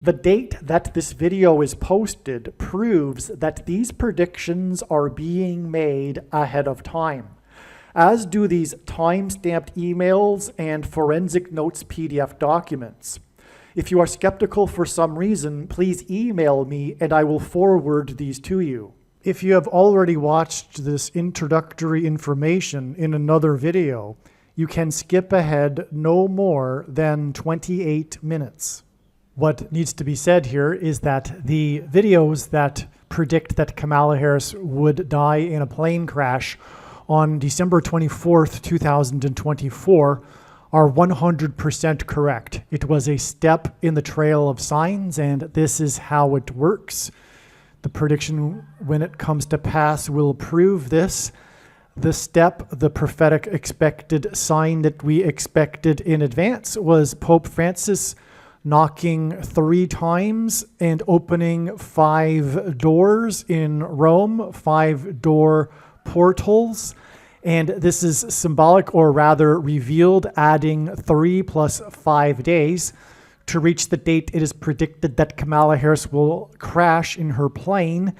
The date that this video is posted proves that these predictions are being made ahead of time, as do these time-stamped emails and forensic notes PDF documents. If you are skeptical for some reason, please email me and I will forward these to you. If you have already watched this introductory information in another video, you can skip ahead no more than 28 minutes. What needs to be said here is that the videos that predict that Kamala Harris would die in a plane crash on December 24th, 2024 are 100% correct. It was a step in the trail of signs, and this is how it works. The prediction, when it comes to pass, will prove this. The step, the prophetic expected sign that we expected in advance, was Pope Francis knocking 3 times and opening 5 doors in Rome, 5-door portals. And this is symbolic, or rather revealed, adding 3 plus 5 days to reach the date it is predicted that Kamala Harris will crash in her plane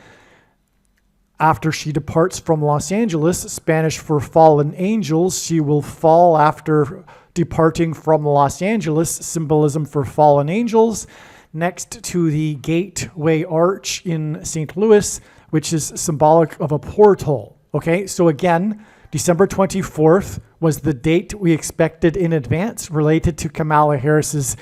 after she departs from Los Angeles. Spanish for fallen angels. She will fall after departing from Los Angeles, symbolism for fallen angels, next to the Gateway Arch in St. Louis, which is symbolic of a portal. Okay, so again, December 24th was the date we expected in advance related to Kamala Harris's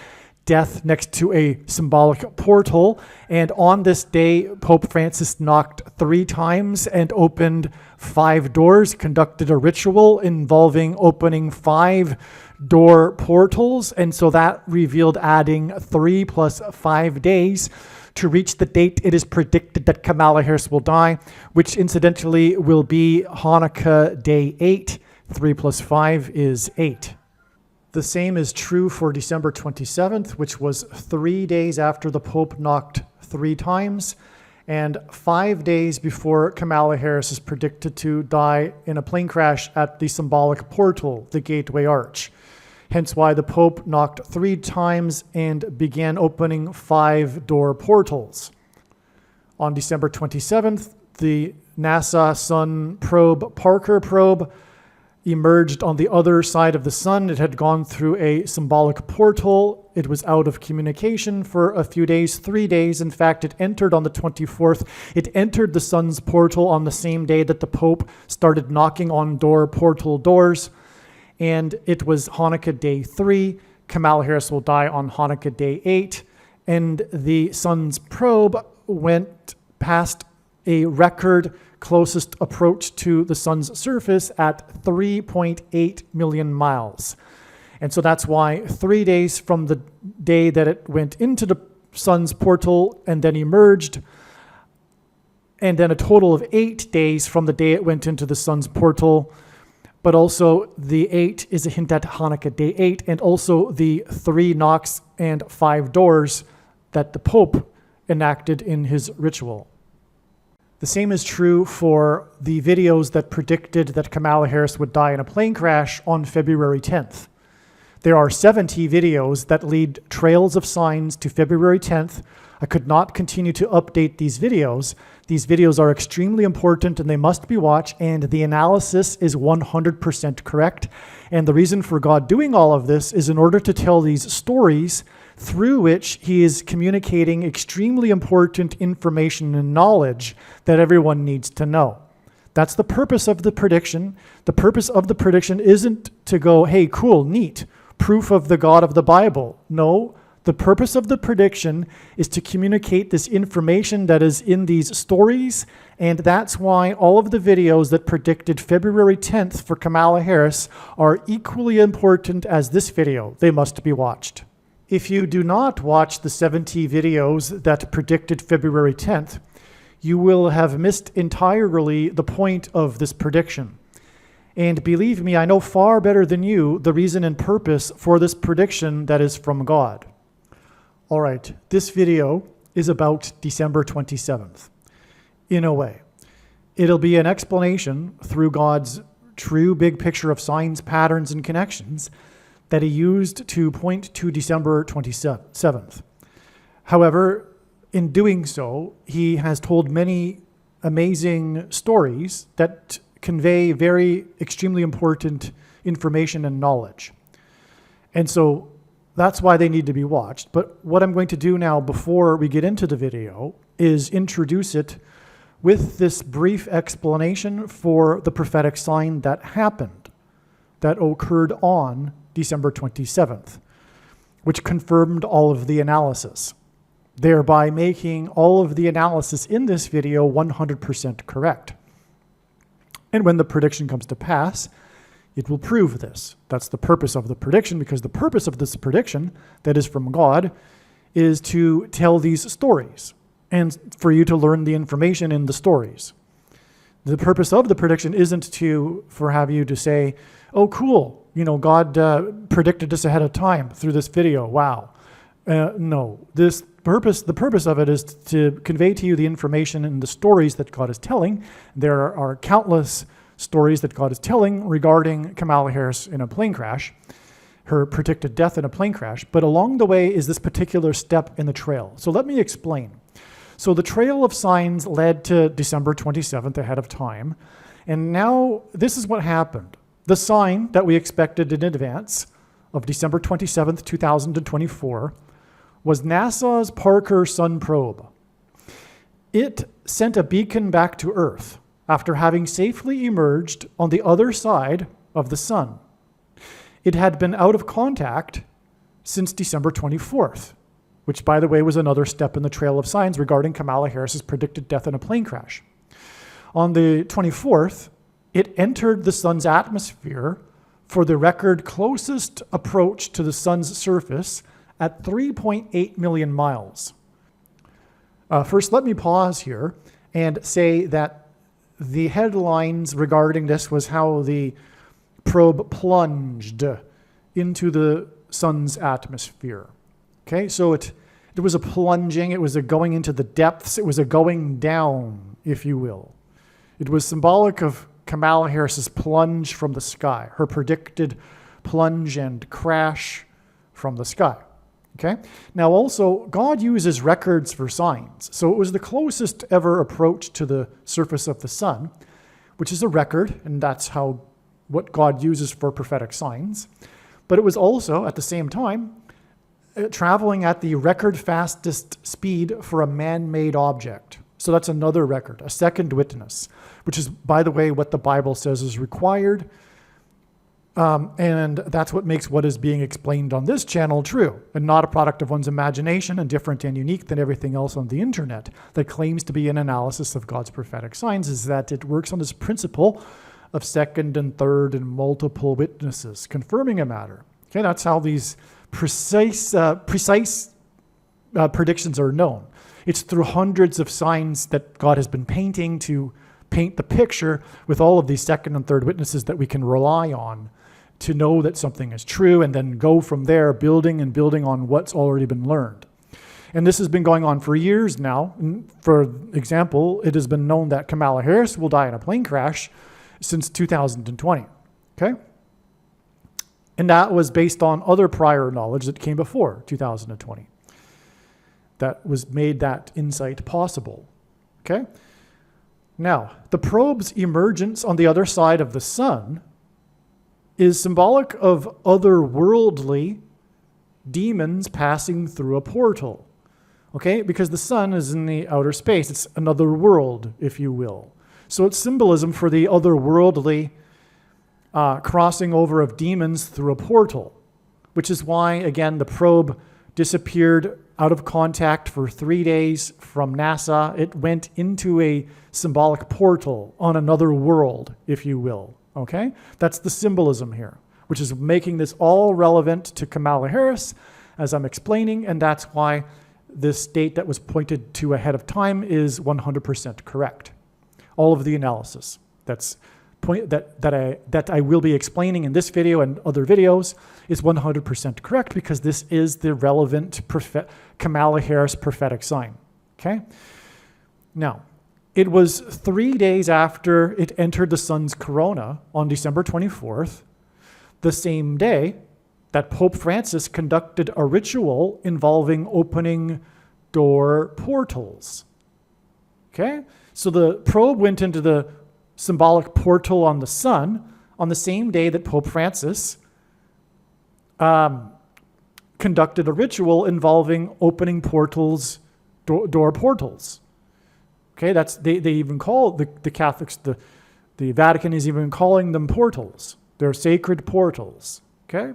death next to a symbolic portal. And on this day, Pope Francis knocked 3 times and opened 5 doors, conducted a ritual involving opening 5-door portals. And so that revealed adding 3 plus 5 days to reach the date it is predicted that Kamala Harris will die, which incidentally will be Hanukkah Day 8. 3 plus 5 is 8. The same is true for December 27th, which was 3 days after the Pope knocked 3 times, and 5 days before Kamala Harris is predicted to die in a plane crash at the symbolic portal, the Gateway Arch. Hence why the Pope knocked 3 times and began opening 5-door portals. On December 27th, the NASA Sun probe, Parker probe, emerged on the other side of the sun. It had gone through a symbolic portal. It was out of communication for a few days, 3 days. In fact, it entered on the 24th. It entered the sun's portal on the same day that the Pope started knocking on portal doors. And it was Hanukkah Day 3. Kamala Harris will die on Hanukkah Day 8. And the sun's probe went past a record closest approach to the sun's surface at 3.8 million miles. And so that's why 3 days from the day that it went into the sun's portal and then emerged, and then a total of 8 days from the day it went into the sun's portal. But also the 8 is a hint at Hanukkah Day 8, and also the 3 knocks and 5 doors that the Pope enacted in his ritual. The same is true for the videos that predicted that Kamala Harris would die in a plane crash on February 10th. There are 70 videos that lead trails of signs to February 10th. I could not continue to update these videos. These videos are extremely important and they must be watched, and the analysis is 100% correct. And the reason for God doing all of this is in order to tell these stories through which he is communicating extremely important information and knowledge that everyone needs to know. That's the purpose of the prediction. The purpose of the prediction isn't to go, hey, cool, neat, proof of the God of the Bible. No, the purpose of the prediction is to communicate this information that is in these stories, and that's why all of the videos that predicted February 10th for Kamala Harris are equally important as this video. They must be watched. If you do not watch the 70 videos that predicted February 10th, you will have missed entirely the point of this prediction. And believe me, I know far better than you the reason and purpose for this prediction that is from God. All right, this video is about December 27th. In a way, it'll be an explanation through God's true big picture of signs, patterns, and connections that he used to point to December 27th. However, in doing so, he has told many amazing stories that convey very extremely important information and knowledge. And so that's why they need to be watched. But what I'm going to do now before we get into the video is introduce it with this brief explanation for the prophetic sign that happened, that occurred on December 27th, which confirmed all of the analysis, thereby making all of the analysis in this video 100% correct. And when the prediction comes to pass, it will prove this. That's the purpose of the prediction, because the purpose of this prediction that is from God is to tell these stories and for you to learn the information in the stories. The purpose of the prediction isn't for have you to say, oh, cool, God predicted this ahead of time through this video. Wow. No, the purpose of it is to convey to you the information in the stories that God is telling. There are countless stories that God is telling regarding Kamala Harris in a plane crash, her predicted death in a plane crash. But along the way is this particular step in the trail. So let me explain. So the trail of signs led to December 27th ahead of time. And now this is what happened. The sign that we expected in advance of December 27th, 2024 was NASA's Parker Sun probe. It sent a beacon back to Earth after having safely emerged on the other side of the sun. It had been out of contact since December 24th, which, by the way, was another step in the trail of signs regarding Kamala Harris's predicted death in a plane crash. On the 24th, it entered the sun's atmosphere for the record closest approach to the sun's surface at 3.8 million miles. First, let me pause here and say that the headlines regarding this was how the probe plunged into the sun's atmosphere. Okay, so it was a plunging, it was a going into the depths, it was a going down, if you will. It was symbolic of Kamala Harris's plunge from the sky, her predicted plunge and crash from the sky. Okay? Now also, God uses records for signs. So it was the closest ever approach to the surface of the sun, which is a record, and that's what God uses for prophetic signs. But it was also, at the same time, traveling at the record fastest speed for a man-made object. So that's another record, a second witness, which is, by the way, what the Bible says is required. And that's what makes what is being explained on this channel true, and not a product of one's imagination and different and unique than everything else on the internet that claims to be an analysis of God's prophetic signs, is that it works on this principle of second and third and multiple witnesses confirming a matter. Okay, that's how these precise predictions are known. It's through hundreds of signs that God has been painting to paint the picture with all of these second and third witnesses that we can rely on to know that something is true, and then go from there, building on what's already been learned. And this has been going on for years now. For example, it has been known that Kamala Harris will die in a plane crash since 2020. Okay? And that was based on other prior knowledge that came before 2020. That was made that insight possible. Okay? Now, the probe's emergence on the other side of the sun is symbolic of otherworldly demons passing through a portal. Okay? Because the sun is in the outer space. It's another world, if you will. So it's symbolism for the otherworldly crossing over of demons through a portal, which is why, again, the probe disappeared out of contact for 3 days from NASA. It went into a symbolic portal on another world, if you will. Okay? That's the symbolism here, which is making this all relevant to Kamala Harris, as I'm explaining, and that's why this date that was pointed to ahead of time is 100% correct. All of the analysis that I will be explaining in this video and other videos is 100% correct, because this is the relevant Kamala Harris prophetic sign. Okay? Now, it was 3 days after it entered the sun's corona on December 24th, the same day that Pope Francis conducted a ritual involving opening door portals. Okay? So the probe went into the symbolic portal on the sun on the same day that Pope Francis conducted a ritual involving opening portals, door portals. Okay, they even call the Catholics, the Vatican is even calling them portals. They're sacred portals. Okay?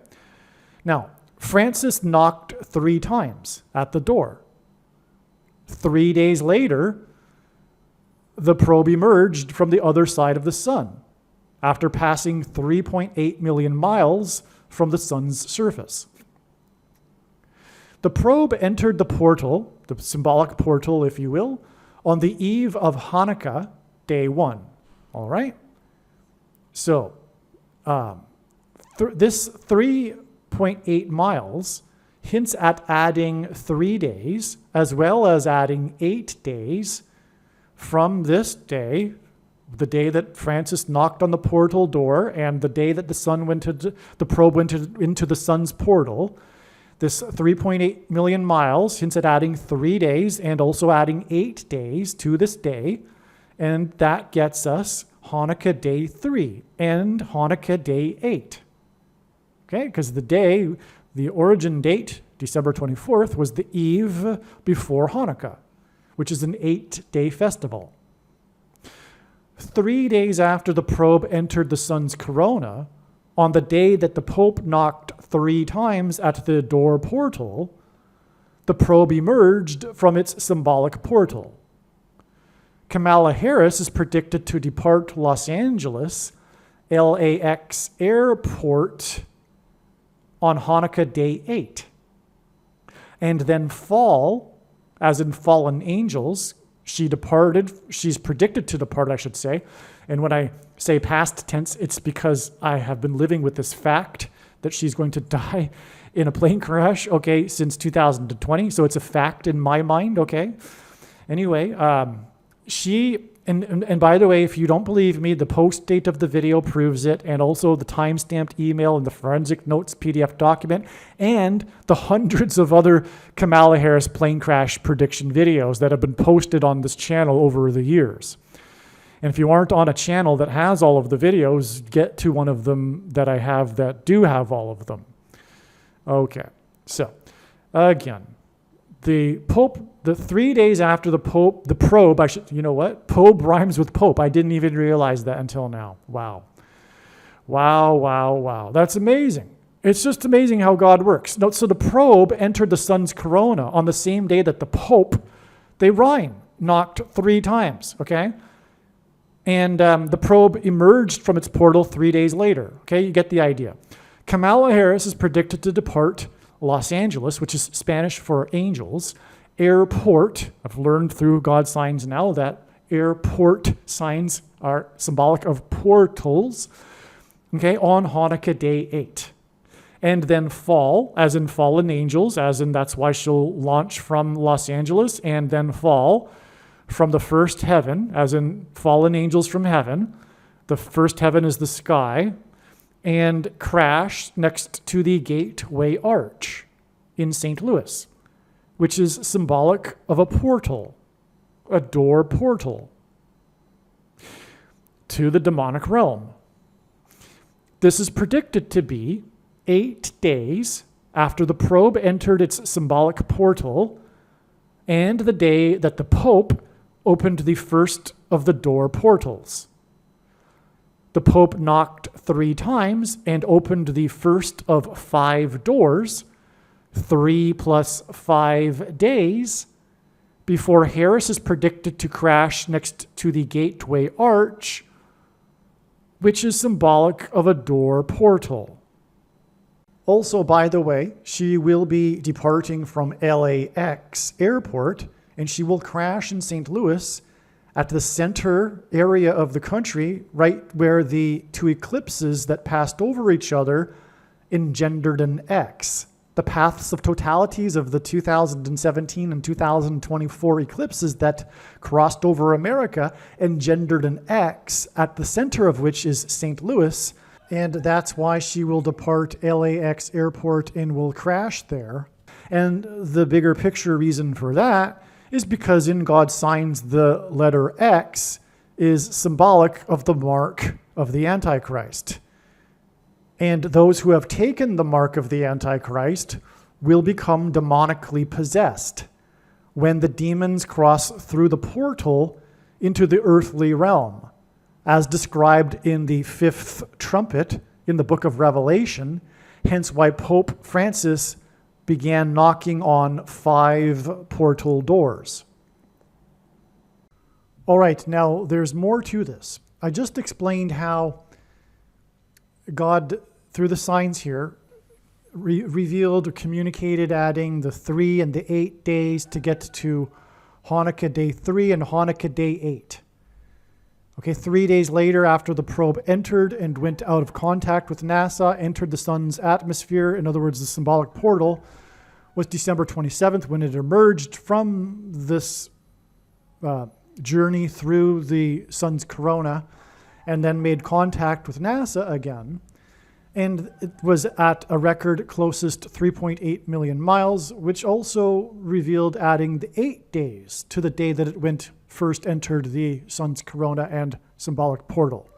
Now, Francis knocked 3 times at the door. 3 days later, the probe emerged from the other side of the sun after passing 3.8 million miles from the sun's surface. The probe entered the portal, the symbolic portal, if you will, on the eve of Hanukkah, day 1. All right? So, this 3.8 miles hints at adding 3 days, as well as adding 8 days from this day, the day that Francis knocked on the portal door and the day that the probe went into the sun's portal. This 3.8 million miles hints at adding 3 days and also adding 8 days to this day. And that gets us Hanukkah day 3 and Hanukkah day 8. Okay, because the origin date, December 24th, was the eve before Hanukkah, which is an 8-day festival. 3 days after the probe entered the sun's corona, on the day that the Pope knocked 3 times at the door portal, the probe emerged from its symbolic portal. Kamala Harris is predicted to depart Los Angeles LAX airport on Hanukkah day 8, and then fall, as in fallen angels. She's predicted to depart, I should say. And when I say past tense, it's because I have been living with this fact that she's going to die in a plane crash, okay, since 2020. So it's a fact in my mind, okay? Anyway, and by the way, if you don't believe me, the post date of the video proves it, and also the time-stamped email and the forensic notes PDF document, and the hundreds of other Kamala Harris plane crash prediction videos that have been posted on this channel over the years. And if you aren't on a channel that has all of the videos, get to one of them that I have that do have all of them. Okay, so again, the Pope, the 3 days after the probe, Pope rhymes with Pope. I didn't even realize that until now. Wow. Wow, wow, wow. That's amazing. It's just amazing how God works. So the probe entered the sun's corona on the same day that the Pope, they rhyme, knocked 3 times, okay? And the probe emerged from its portal 3 days later. Okay, you get the idea. Kamala Harris is predicted to depart Los Angeles, which is Spanish for angels, airport. I've learned through God signs now that airport signs are symbolic of portals. Okay, on Hanukkah day 8. And then fall, as in fallen angels, as in that's why she'll launch from Los Angeles, and then fall from the first heaven, as in fallen angels from heaven. The first heaven is the sky, and crash next to the Gateway Arch in St. Louis, which is symbolic of a portal, a door portal to the demonic realm. This is predicted to be 8 days after the probe entered its symbolic portal and the day that the Pope opened the first of the door portals. The Pope knocked 3 times and opened the first of 5 doors, 3 plus 5 days, before Harris is predicted to crash next to the Gateway Arch, which is symbolic of a door portal. Also, by the way, she will be departing from LAX airport, and she will crash in St. Louis at the center area of the country, right where the 2 eclipses that passed over each other engendered an X. The paths of totalities of the 2017 and 2024 eclipses that crossed over America engendered an X, at the center of which is St. Louis, and that's why she will depart LAX airport and will crash there. And the bigger picture reason for that is because in God's signs, the letter X is symbolic of the mark of the Antichrist. And those who have taken the mark of the Antichrist will become demonically possessed when the demons cross through the portal into the earthly realm, as described in the fifth trumpet in the book of Revelation, hence why Pope Francis began knocking on 5 portal doors. All right, now there's more to this. I just explained how God, through the signs here, revealed or communicated adding the 3 and the 8 days to get to Hanukkah day 3 and Hanukkah day 8. Okay, 3 days later, after the probe entered and went out of contact with NASA, entered the sun's atmosphere, in other words, the symbolic portal, was December 27th when it emerged from this journey through the sun's corona and then made contact with NASA again. And it was at a record closest 3.8 million miles, which also revealed adding the 8 days to the day that it first entered the sun's corona and symbolic portal.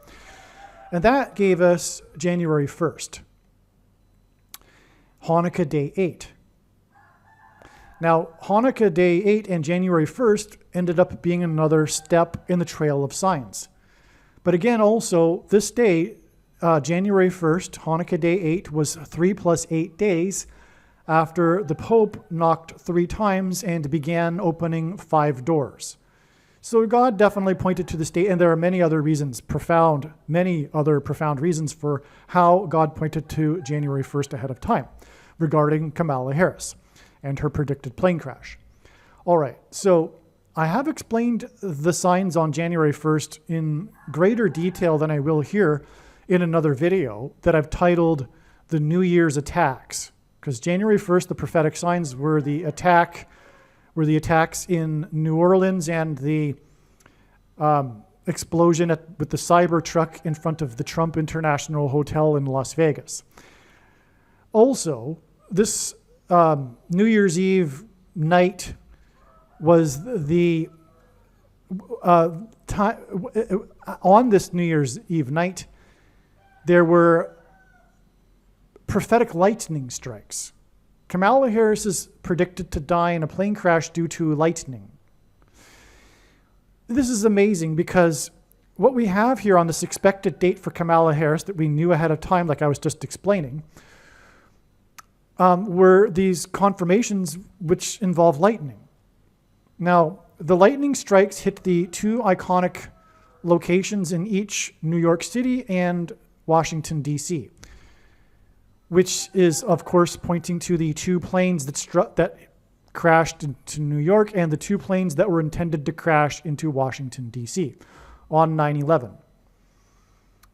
And that gave us January 1st, Hanukkah day 8. Now, Hanukkah day 8 and January 1st ended up being another step in the trail of signs. But again, also, this day, January 1st, Hanukkah day 8, was 3 plus 8 days after the Pope knocked 3 times and began opening 5 doors. So God definitely pointed to this date, and there are many other reasons, many other profound reasons for how God pointed to January 1st ahead of time regarding Kamala Harris and her predicted plane crash. All right, so I have explained the signs on January 1st in greater detail than I will here in another video that I've titled The New Year's Attacks, because January 1st, the prophetic signs were the attacks in New Orleans and the explosion with the Cybertruck in front of the Trump International Hotel in Las Vegas. Also, this New Year's Eve night was the time on this New Year's Eve night, there were prophetic lightning strikes. Kamala Harris is predicted to die in a plane crash due to lightning. This is amazing because what we have here on this expected date for Kamala Harris that we knew ahead of time, like I was just explaining, were these confirmations which involve lightning. Now, the lightning strikes hit the 2 iconic locations in each New York City and Washington, D.C., which is, of course, pointing to the 2 planes that crashed into New York and the 2 planes that were intended to crash into Washington, D.C. on 9/11.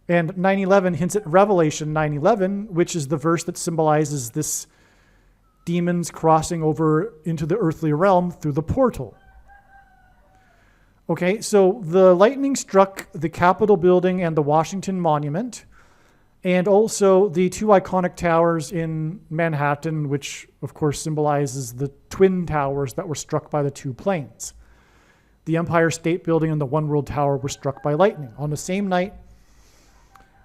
And 9/11 hints at Revelation 9/11, which is the verse that symbolizes this demons crossing over into the earthly realm through the portal. Okay, so the lightning struck the Capitol building and the Washington Monument, and also the 2 iconic towers in Manhattan, which of course symbolizes the twin towers that were struck by the 2 planes. The Empire State Building and the One World Tower were struck by lightning on the same night.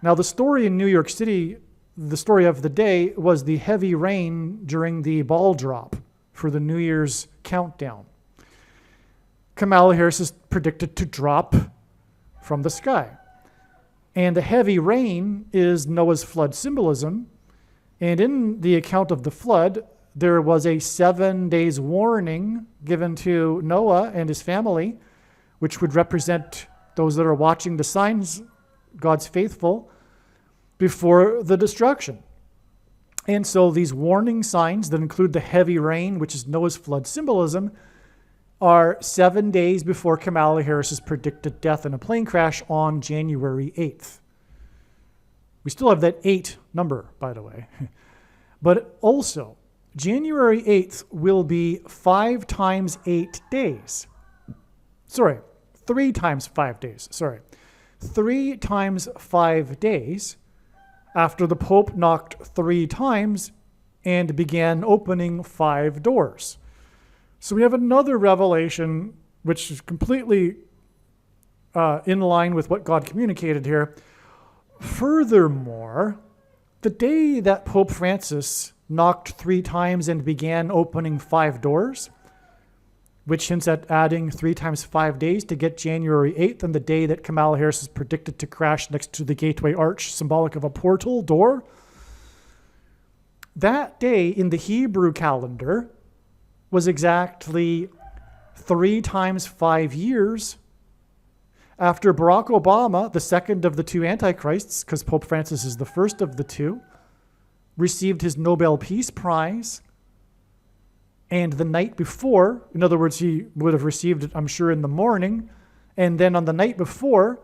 Now, the story in New York City, the story of the day, was the heavy rain during the ball drop for the New Year's countdown. Kamala Harris is predicted to drop from the sky. And the heavy rain is Noah's flood symbolism. And in the account of the flood, there was a 7 days warning given to Noah and his family, which would represent those that are watching the signs, God's faithful, before the destruction. And so these warning signs that include the heavy rain, which is Noah's flood symbolism, are 7 days before Kamala Harris's predicted death in a plane crash on January 8th. We still have that 8 number, by the way. But also, January 8th will be 5 times 8 days. Sorry, 3 times 5 days. Sorry. 3 times 5 days after the Pope knocked 3 times and began opening 5 doors. So we have another revelation which is completely in line with what God communicated here. Furthermore, the day that Pope Francis knocked 3 times and began opening 5 doors, which hints at adding 3 times 5 days to get January 8th, and the day that Kamala Harris is predicted to crash next to the Gateway Arch, symbolic of a portal door. That day in the Hebrew calendar was exactly 3 times 5 years after Barack Obama, the second of the 2 antichrists, because Pope Francis is the first of the 2, received his Nobel Peace Prize. And the night before, in other words, he would have received it, I'm sure, in the morning. And then on the night before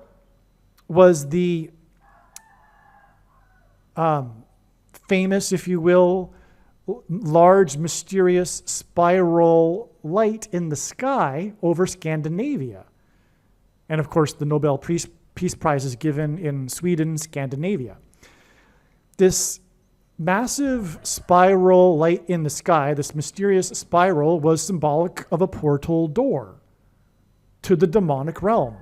was the famous, if you will, large, mysterious spiral light in the sky over Scandinavia. And of course, the Nobel Peace Prize is given in Sweden, Scandinavia. This massive spiral light in the sky, this mysterious spiral, was symbolic of a portal door to the demonic realm.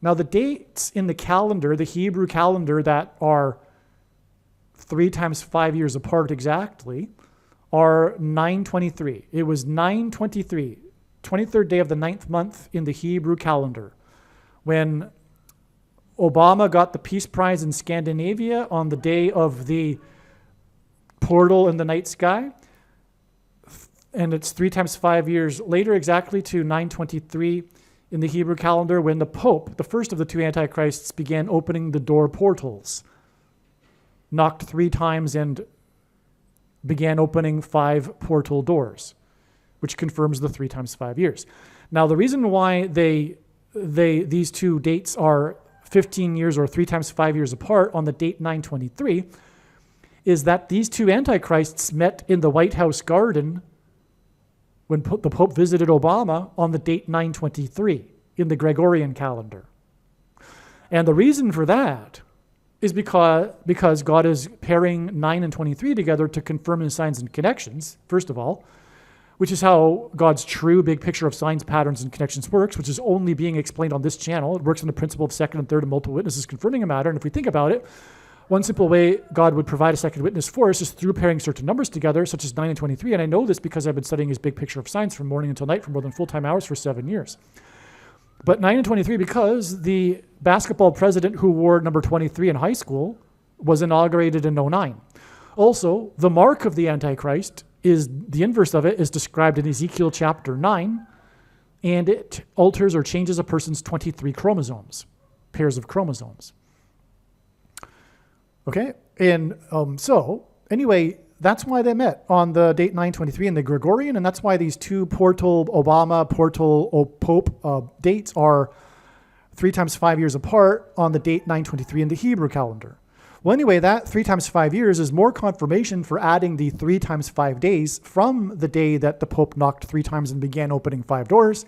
Now, the dates in the calendar, the Hebrew calendar, that are 3 times 5 years apart exactly, are 923. It was 923, 23rd day of the 9th month in the Hebrew calendar, when Obama got the Peace Prize in Scandinavia on the day of the portal in the night sky. And it's 3 times 5 years later exactly to 923 in the Hebrew calendar, when the Pope, the first of the 2 antichrists, began opening the door portals, knocked 3 times and began opening 5 portal doors, which confirms the 3 times 5 years. Now, the reason why these 2 dates are 15 years or 3 times 5 years apart on the date 923 is that these 2 antichrists met in the White House garden when the Pope visited Obama on the date 923 in the Gregorian calendar. And the reason for that is because God is pairing 9 and 23 together to confirm his signs and connections, first of all, which is how God's true big picture of signs, patterns, and connections works, which is only being explained on this channel. It works on the principle of second and third and multiple witnesses confirming a matter. And if we think about it, one simple way God would provide a second witness for us is through pairing certain numbers together, such as 9 and 23. And I know this because I've been studying his big picture of signs from morning until night for more than full-time hours for 7 years. But 9 and 23 because the basketball president who wore number 23 in high school was inaugurated in 09. Also, the mark of the Antichrist is the inverse of it is described in Ezekiel chapter 9, and it alters or changes a person's 23 chromosomes, pairs of chromosomes. Okay, and so anyway, that's why they met on the date 923 in the Gregorian, and that's why these 2 portal Obama, portal Pope dates are 3 times 5 years apart on the date 923 in the Hebrew calendar. Well, anyway, that 3 times 5 years is more confirmation for adding the 3 times 5 days from the day that the Pope knocked 3 times and began opening 5 doors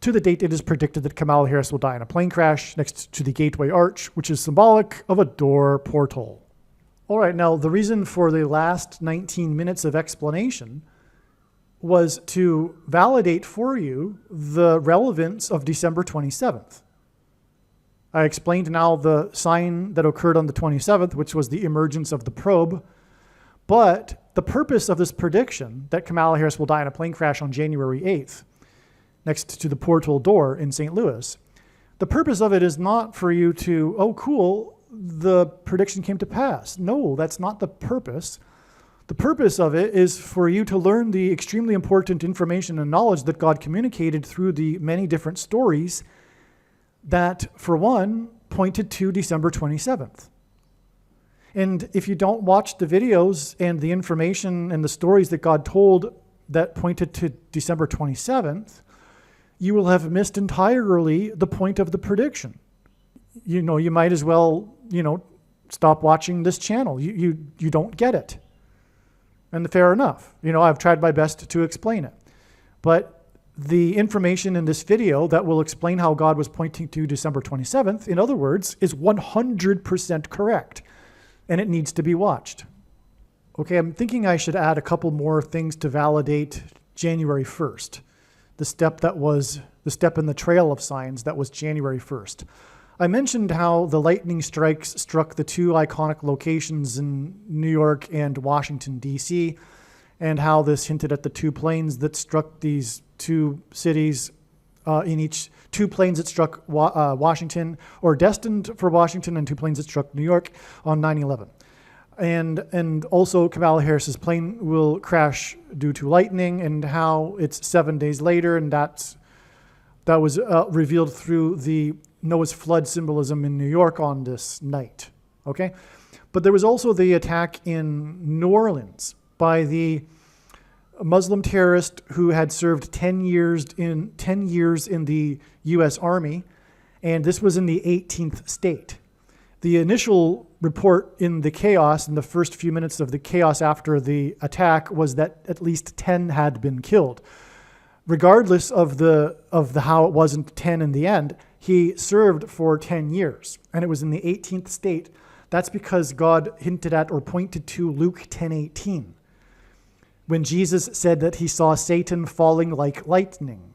to the date it is predicted that Kamala Harris will die in a plane crash next to the Gateway Arch, which is symbolic of a door portal. All right, now the reason for the last 19 minutes of explanation was to validate for you the relevance of December 27th. I explained now the sign that occurred on the 27th, which was the emergence of the probe. But the purpose of this prediction that Kamala Harris will die in a plane crash on January 8th, next to the portal door in St. Louis, the purpose of it is not for you to, oh, cool, the prediction came to pass. No, that's not the purpose. The purpose of it is for you to learn the extremely important information and knowledge that God communicated through the many different stories that, for one, pointed to December 27th. And if you don't watch the videos and the information and the stories that God told that pointed to December 27th, you will have missed entirely the point of the prediction. You might as well, stop watching this channel. You don't get it. And fair enough. I've tried my best to explain it. But the information in this video that will explain how God was pointing to December 27th, in other words, is 100% correct, and it needs to be watched. Okay, I'm thinking I should add a couple more things to validate January 1st, the step in the trail of signs that was January 1st. I mentioned how the lightning strikes struck the two iconic locations in New York and Washington, D.C., and how this hinted at the two planes that struck these two cities, two planes that struck Washington, or destined for Washington, and two planes that struck New York on 9/11. And also Kamala Harris's plane will crash due to lightning, and how it's 7 days later, and that was revealed through the Noah's flood symbolism in New York on this night. Okay, but there was also the attack in New Orleans by the Muslim terrorist who had served 10 years in the U.S. Army, and this was in the 18th state. The initial report in the chaos, in the first few minutes of the chaos after the attack, was that at least 10 had been killed. Regardless of how it wasn't 10 in the end, he served for 10 years, and it was in the 18th state. That's because God hinted at or pointed to Luke 10:18, when Jesus said that he saw Satan falling like lightning.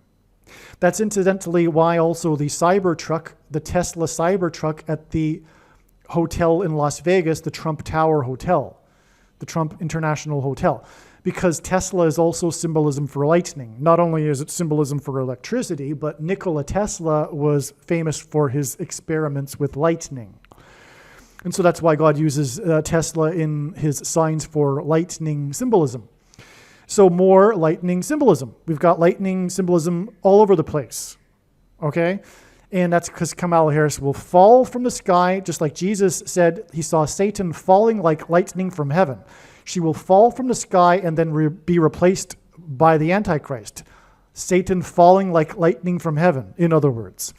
That's incidentally why also the Tesla Cybertruck at the hotel in Las Vegas, the Trump Tower Hotel, the Trump International Hotel, because Tesla is also symbolism for lightning. Not only is it symbolism for electricity, but Nikola Tesla was famous for his experiments with lightning. And so that's why God uses Tesla in his signs for lightning symbolism. So more lightning symbolism. We've got lightning symbolism all over the place, okay? And that's because Kamala Harris will fall from the sky, just like Jesus said he saw Satan falling like lightning from heaven. She will fall from the sky and then be replaced by the Antichrist. Satan falling like lightning from heaven, in other words.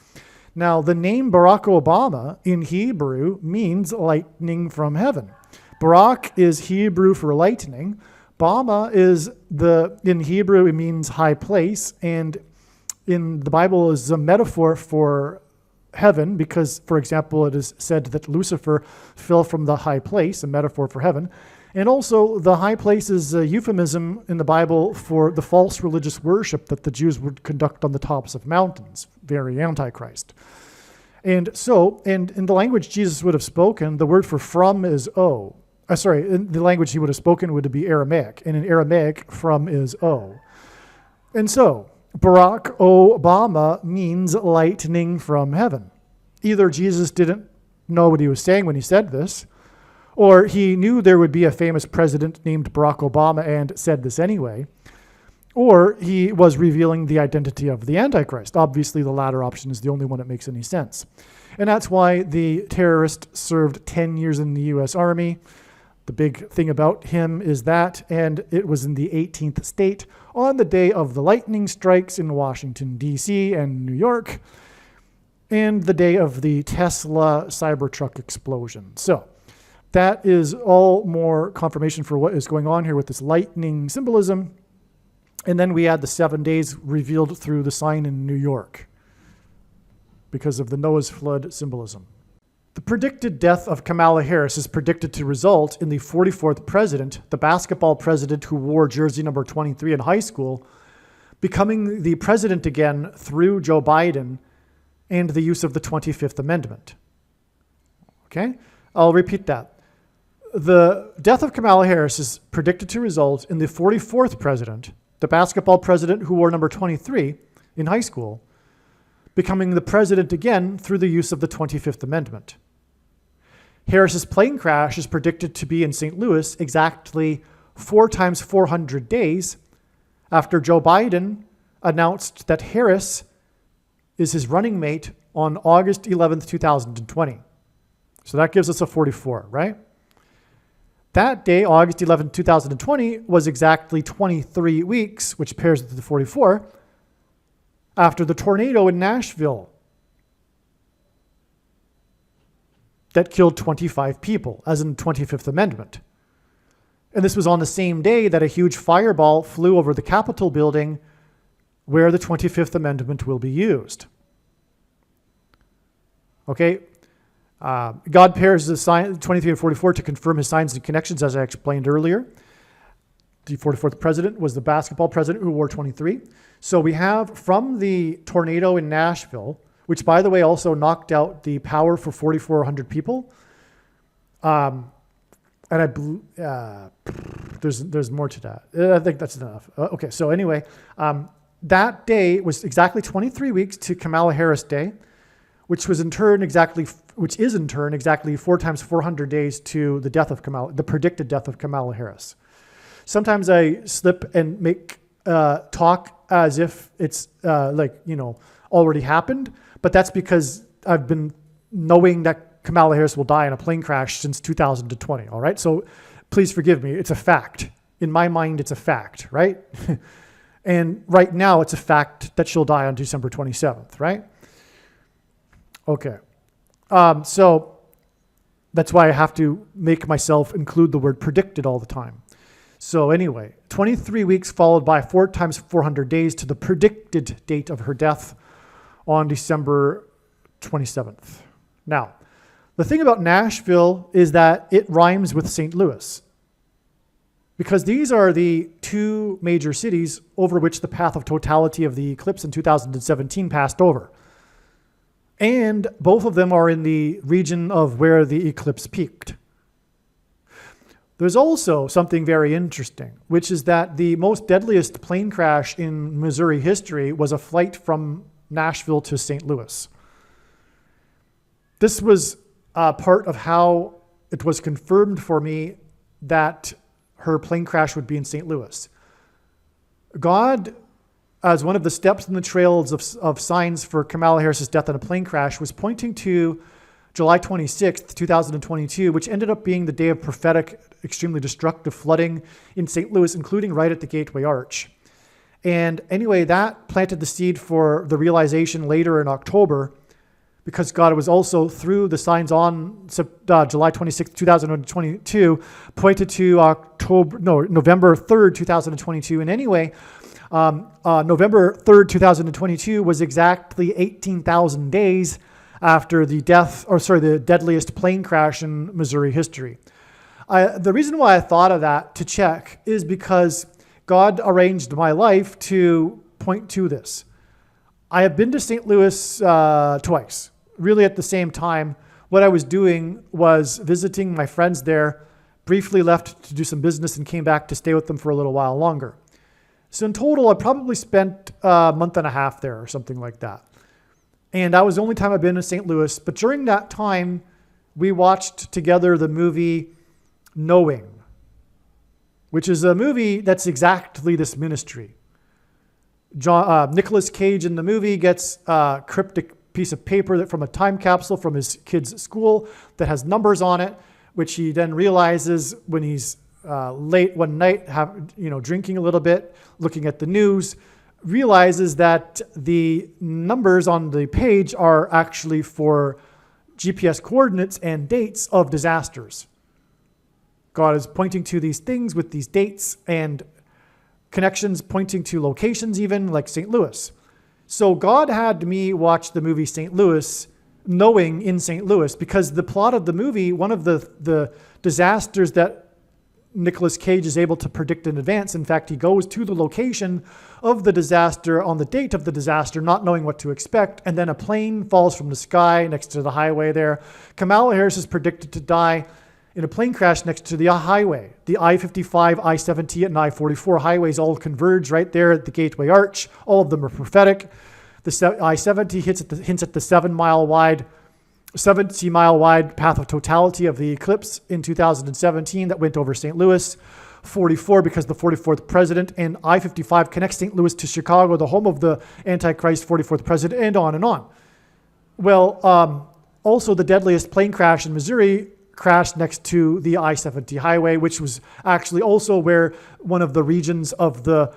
Now, the name Barack Obama in Hebrew means lightning from heaven. Barak is Hebrew for lightning. Bama in Hebrew, it means high place, and in the Bible is a metaphor for heaven because, for example, it is said that Lucifer fell from the high place, a metaphor for heaven. And also, the high place is a euphemism in the Bible for the false religious worship that the Jews would conduct on the tops of mountains, very Antichrist. And in the language Jesus would have spoken, the word for from is O. In the language he would have spoken would be Aramaic. And in Aramaic, from is O. And so, Barack Obama means lightning from heaven. Either Jesus didn't know what he was saying when he said this, or he knew there would be a famous president named Barack Obama and said this anyway, or he was revealing the identity of the Antichrist. Obviously, the latter option is the only one that makes any sense. And that's why the terrorist served 10 years in the U.S. Army. The big thing about him is that, and it was in the 18th state on the day of the lightning strikes in Washington, D.C. and New York, and the day of the Tesla Cybertruck explosion. So that is all more confirmation for what is going on here with this lightning symbolism. And then we add the 7 days revealed through the sign in New York because of the Noah's flood symbolism. The predicted death of Kamala Harris is predicted to result in the 44th president, the basketball president who wore jersey number 23 in high school, becoming the president again through Joe Biden and the use of the 25th Amendment. Okay? I'll repeat that. The death of Kamala Harris is predicted to result in the 44th president, the basketball president who wore number 23 in high school, becoming the president again through the use of the 25th Amendment. Harris's plane crash is predicted to be in St. Louis exactly 4 times 400 days after Joe Biden announced that Harris is his running mate on August 11th, 2020. So that gives us a 44, right? That day, August 11th, 2020, was exactly 23 weeks, which pairs with the 44, after the tornado in Nashville that killed 25 people, as in the 25th Amendment. And this was on the same day that a huge fireball flew over the Capitol building where the 25th Amendment will be used. Okay? God pairs the sign 23 and 44 to confirm his signs and connections, as I explained earlier. The 44th president was the basketball president who wore 23. So we have from the tornado in Nashville, which, by the way, also knocked out the power for 4,400 people. And there's more to that. I think that's enough. Okay, so anyway, that day was exactly 23 weeks to Kamala Harris Day, which is in turn exactly 4 times 400 days to the death of the predicted death of Kamala Harris. Sometimes I slip and make talk as if it's already happened, but that's because I've been knowing that Kamala Harris will die in a plane crash since 2020, all right? So please forgive me. It's a fact. In my mind, it's a fact, right? And right now, it's a fact that she'll die on December 27th, right? Okay. So that's why I have to make myself include the word predicted all the time. So anyway, 23 weeks followed by 4 times 400 days to the predicted date of her death on December 27th. Now, the thing about Nashville is that it rhymes with St. Louis, because these are the two major cities over which the path of totality of the eclipse in 2017 passed over. And both of them are in the region of where the eclipse peaked. There's also something very interesting, which is that the most deadliest plane crash in Missouri history was a flight from Nashville to St. Louis. This was part of how it was confirmed for me that her plane crash would be in St. Louis. God, as one of the steps in the trails of signs for Kamala Harris's death in a plane crash, was pointing to July 26th, 2022, which ended up being the day of prophetic, extremely destructive flooding in St. Louis, including right at the Gateway Arch. And anyway, that planted the seed for the realization later in October, because God was also, through the signs on July 26th, 2022, pointed to November 3rd, 2022. And anyway, November 3rd, 2022 was exactly 18,000 days after the deadliest plane crash in Missouri history. The reason why I thought of that to check is because God arranged my life to point to this. I have been to St. Louis twice, really at the same time. What I was doing was visiting my friends there, briefly left to do some business and came back to stay with them for a little while longer. So in total, I probably spent a month and a half there or something like that. And that was the only time I've been in St. Louis. But during that time, we watched together the movie Knowing, which is a movie that's exactly this ministry. Nicolas Cage in the movie gets a cryptic piece of paper from a time capsule from his kid's school that has numbers on it, which he then realizes when he's late one night, drinking a little bit, looking at the news, realizes that the numbers on the page are actually for GPS coordinates and dates of disasters. God is pointing to these things with these dates and connections pointing to locations even like St. Louis. So God had me watch the movie St. Louis, Knowing in St. Louis, because the plot of the movie, one of the disasters that Nicolas Cage is able to predict in advance. In fact, he goes to the location of the disaster on the date of the disaster, not knowing what to expect, and then a plane falls from the sky next to the highway there. Kamala Harris is predicted to die in a plane crash next to the highway. The I-55, I-70, and I-44 highways all converge right there at the Gateway Arch. All of them are prophetic. The I-70 hints at the 70-mile wide path of totality of the eclipse in 2017 that went over St. Louis. 44 because the 44th president, and I-55 connects St. Louis to Chicago, the home of the Antichrist 44th president, and on and on. Well, also the deadliest plane crash in Missouri crashed next to the I-70 highway, which was actually also where one of the regions of the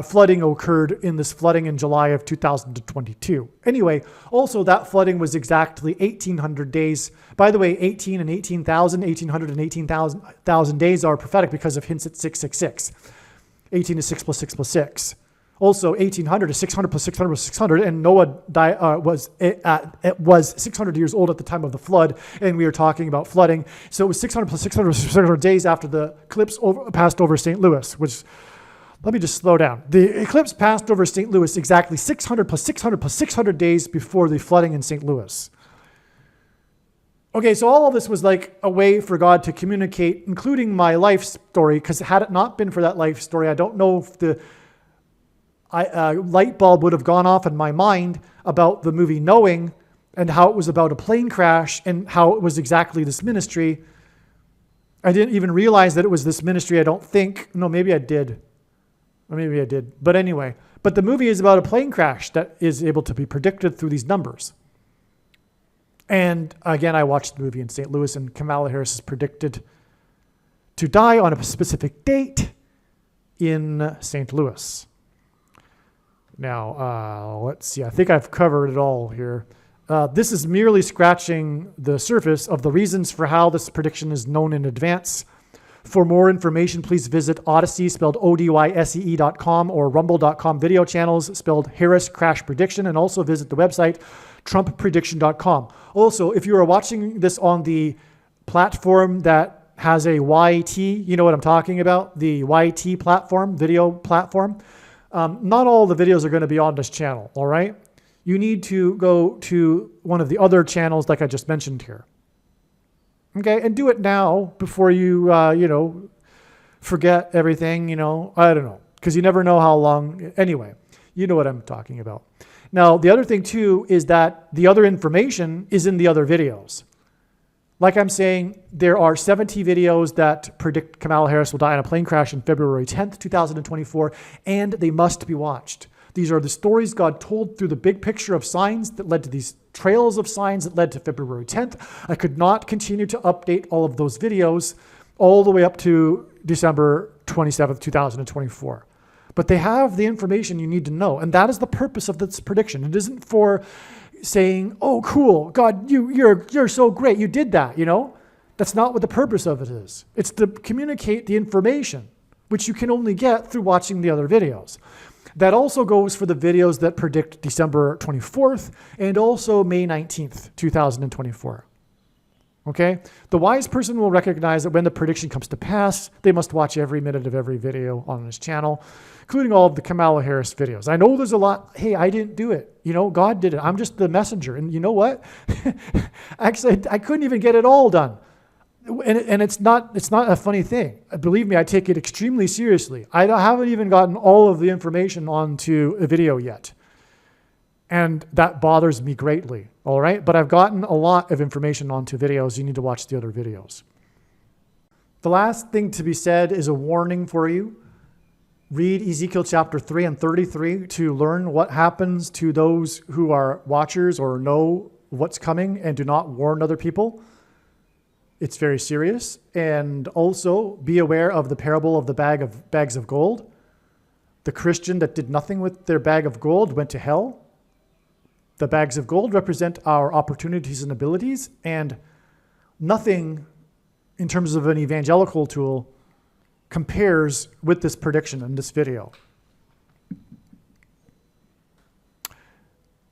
flooding occurred in this flooding in July of 2022. Anyway, also that flooding was exactly 1,800 days. By the way, 18 and 18,000, 1,800 and 18,000 days are prophetic because of hints at 666. 18 is 6 plus 6 plus 6. Also, 1800 is 600 plus 600 plus 600, and Noah was 600 years old at the time of the flood, and we are talking about flooding. So it was 600 plus 600 plus 600 days after the eclipse passed over St. Louis, which, let me just slow down. The eclipse passed over St. Louis exactly 600 plus 600 plus 600 days before the flooding in St. Louis. Okay, so all of this was like a way for God to communicate, including my life story, because had it not been for that life story, I don't know if the light bulb would have gone off in my mind about the movie Knowing and how it was about a plane crash and how it was exactly this ministry. I didn't even realize that it was this ministry, I don't think. No, maybe I did. Or maybe I did. But anyway, but the movie is about a plane crash that is able to be predicted through these numbers. And again, I watched the movie in St. Louis, and Kamala Harris is predicted to die on a specific date in St. Louis. Now, let's see. I think I've covered it all here. This is merely scratching the surface of the reasons for how this prediction is known in advance. For more information, please visit Odyssey, spelled ODYSEE.com, or Rumble.com video channels, spelled Harris Crash Prediction, and also visit the website TrumpPrediction.com. Also, if you are watching this on the platform that has a YT, you know what I'm talking about, the YT platform, video platform, not all the videos are going to be on this channel, all right? You need to go to one of the other channels like I just mentioned here. Okay, and do it now before you, forget everything, I don't know, because you never know how long. Anyway, you know what I'm talking about. Now, the other thing, too, is that the other information is in the other videos. Like I'm saying, there are 70 videos that predict Kamala Harris will die in a plane crash on February 10th, 2024, and they must be watched. These are the stories God told through the big picture of signs that led to these trails of signs that led to February 10th. I could not continue to update all of those videos all the way up to December 27th, 2024. But they have the information you need to know, and that is the purpose of this prediction. It isn't for saying, oh, cool, God, you're so great, you did that, That's not what the purpose of it is. It's to communicate the information, which you can only get through watching the other videos. That also goes for the videos that predict December 24th and also May 19th, 2024. Okay? The wise person will recognize that when the prediction comes to pass, they must watch every minute of every video on this channel, including all of the Kamala Harris videos. I know there's a lot. Hey, I didn't do it. God did it. I'm just the messenger. And you know what? Actually, I couldn't even get it all done. And it's not a funny thing. Believe me, I take it extremely seriously. I haven't even gotten all of the information onto a video yet. And that bothers me greatly, all right? But I've gotten a lot of information onto videos. You need to watch the other videos. The last thing to be said is a warning for you. Read Ezekiel chapter 3 and 33 to learn what happens to those who are watchers or know what's coming and do not warn other people. It's very serious. And also be aware of the parable of the bags of gold. The Christian that did nothing with their bag of gold went to hell. The bags of gold represent our opportunities and abilities, and nothing in terms of an evangelical tool compares with this prediction in this video.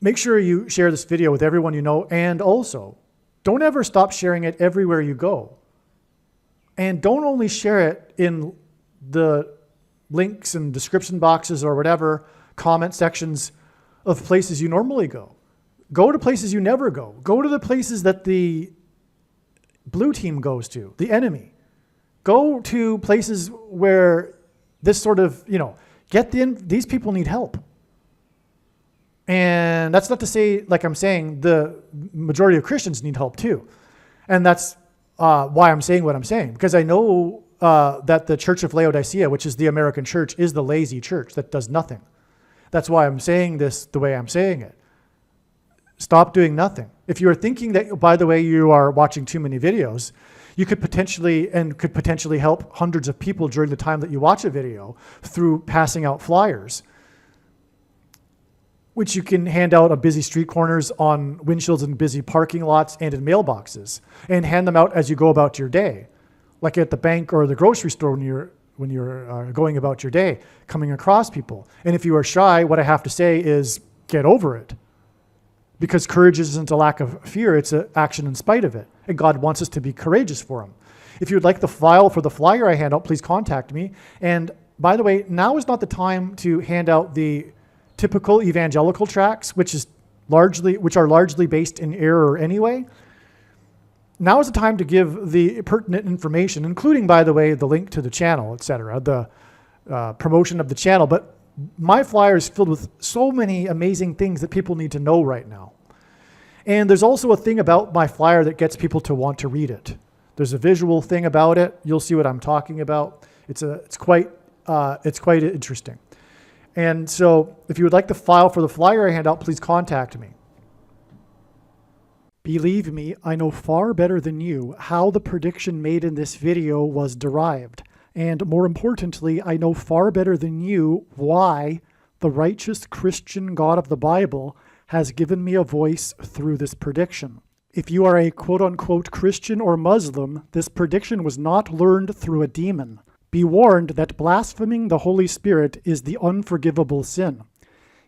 Make sure you share this video with everyone you know, and also don't ever stop sharing it everywhere you go. And don't only share it in the links and description boxes or whatever, comment sections of places you normally go. Go to places you never go. Go to the places that the blue team goes to, the enemy. Go to places where this sort of, these people need help. And that's not to say, like I'm saying, the majority of Christians need help too. And that's why I'm saying what I'm saying. Because I know that the Church of Laodicea, which is the American church, is the lazy church that does nothing. That's why I'm saying this the way I'm saying it. Stop doing nothing. If you are thinking that, by the way, you are watching too many videos, you could potentially help hundreds of people during the time that you watch a video through passing out flyers, which you can hand out on busy street corners, on windshields in busy parking lots, and in mailboxes, and hand them out as you go about your day, like at the bank or the grocery store you're going about your day, coming across people. And if you are shy, what I have to say is get over it. Because courage isn't a lack of fear, it's an action in spite of it. And God wants us to be courageous for him. If you would like the file for the flyer I hand out, please contact me. And by the way, now is not the time to hand out the typical evangelical tracts, which are largely based in error anyway. Now is the time to give the pertinent information, including, by the way, the link to the channel, etc., the promotion of the channel. But my flyer is filled with so many amazing things that people need to know right now. And there's also a thing about my flyer that gets people to want to read it. There's a visual thing about it. You'll see what I'm talking about. It's quite interesting. And so if you would like the file for the flyer I hand out, please contact me. Believe me, I know far better than you how the prediction made in this video was derived. And more importantly, I know far better than you why the righteous Christian God of the Bible has given me a voice through this prediction. If you are a quote-unquote Christian or Muslim, this prediction was not learned through a demon. Be warned that blaspheming the Holy Spirit is the unforgivable sin.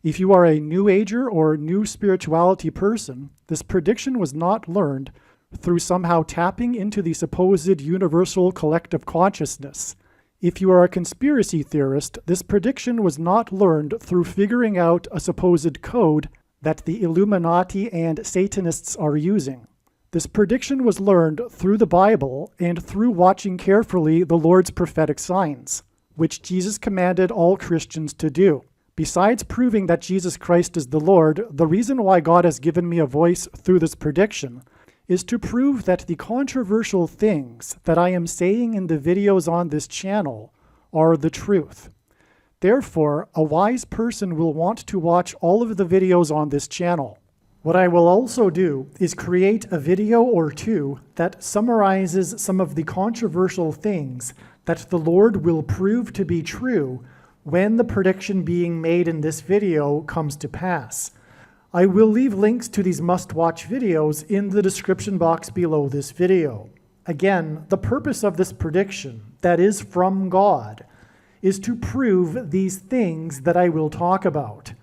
If you are a New Ager or New Spirituality person, this prediction was not learned through somehow tapping into the supposed universal collective consciousness. If you are a conspiracy theorist, this prediction was not learned through figuring out a supposed code that the Illuminati and Satanists are using. This prediction was learned through the Bible and through watching carefully the Lord's prophetic signs, which Jesus commanded all Christians to do. Besides proving that Jesus Christ is the Lord, the reason why God has given me a voice through this prediction is to prove that the controversial things that I am saying in the videos on this channel are the truth. Therefore, a wise person will want to watch all of the videos on this channel. What I will also do is create a video or two that summarizes some of the controversial things that the Lord will prove to be true when the prediction being made in this video comes to pass. I will leave links to these must-watch videos in the description box below this video. Again, the purpose of this prediction, that is from God, is to prove these things that I will talk about.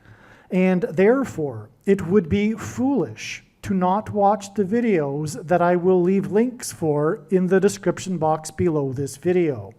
And therefore, it would be foolish to not watch the videos that I will leave links for in the description box below this video.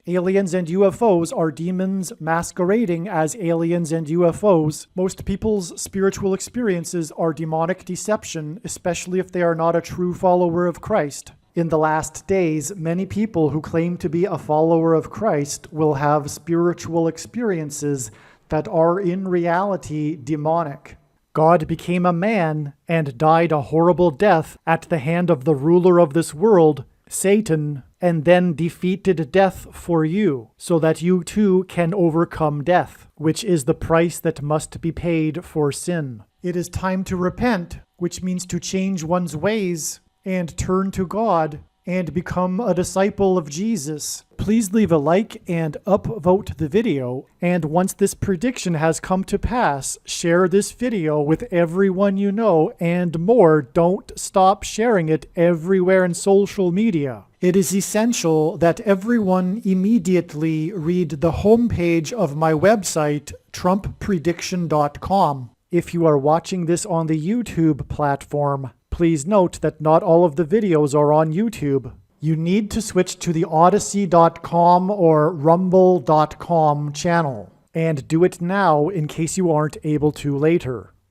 Aliens and UFOs are demons masquerading as aliens and UFOs. Most people's spiritual experiences are demonic deception, especially if they are not a true follower of Christ. In the last days, many people who claim to be a follower of Christ will have spiritual experiences that are in reality demonic. God became a man and died a horrible death at the hand of the ruler of this world, Satan, and then defeated death for you, so that you too can overcome death, which is the price that must be paid for sin. It is time to repent, which means to change one's ways and turn to God and become a disciple of Jesus. Please leave a like and upvote the video, and once this prediction has come to pass, share this video with everyone you know, and more, don't stop sharing it everywhere in social media. It is essential that everyone immediately read the homepage of my website, TrumpPrediction.com. If you are watching this on the YouTube platform, please note that not all of the videos are on YouTube. You need to switch to the Odyssey.com or Rumble.com channel, and do it now in case you aren't able to later.